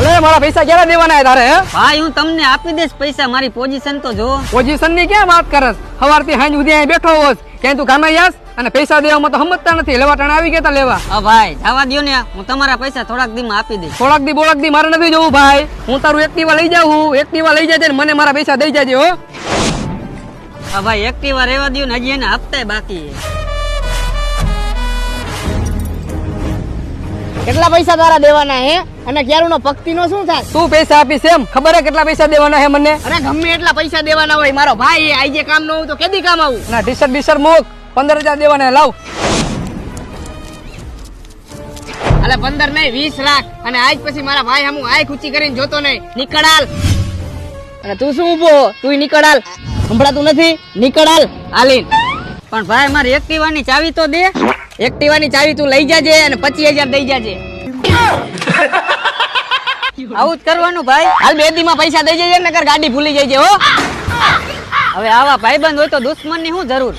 અલે મારા પૈસા ક્યારે દેવાના તારે? હે ભાઈ હું તમને આપી દઈશ પૈસા, મારી પોઝિશન તો જો. પોઝિશન ની ક્યાં વાત કરસ? સવારથી સાંજ સુધી અહીં બેઠો હોસ, ક્યાંય તું કામે જાસ અને પૈસા દેવામાં તો સમજતા નથી. લેવા ટાણા આવી ગયા તા લેવા. હા ભાઈ જવા દો ને, હું તમારા પૈસા થોડાક દી માં આપી દઈશ. થોડાક દી મારે નથી જવું ભાઈ. હું તારું એક્ટિવા લઈ જાઉં, એક્ટિવા લઈ જાય ને મને મારા પૈસા દઈ જાજે હો. હા ભાઈ એક્ટિવા રહેવા દો ને, હજી એને હપ્તાય બાકી છે. કેટલા પૈસા તારા દેવાના હે? અને ક્યારનો ભક્તિ નો શું થાય? તું પૈસા આપીશ એમ? ખબર હે કેટલા પૈસા દેવાના હે મને? અરે ગમે એટલા પૈસા દેવાના હોય, મારો ભાઈ આજે કામ ન હોય તો કેદી કામ આવું? ના ટી-શર્ટ મૂક, 15,000 દેવાના લાવ. અલે 15 નહીં 20 લાખ. અને આજ પછી મારા ભાઈ હમું આંખ ઊંચી કરીને જોતો નહીં. નીકળ હાલ. અને તું શું ઊભો? તું નીકળ હાલ. સંભળાતું નથી? નીકળ હાલ. હાલીન. પણ ભાઈ મારી એક્ટિવાની ચાવી તો દે. એક્ટિવાની ચાવી તું લઈ જાજે અને 25,000 દઈ જાજે. આવું જ કરવાનું ભાઈ. હાલ 2 દી માં પૈસા દઈ જજે, નકર ગાડી ભૂલી જજે હો. હવે આવા ભાઈબંધ હોય તો દુશ્મન ની શું જરૂર?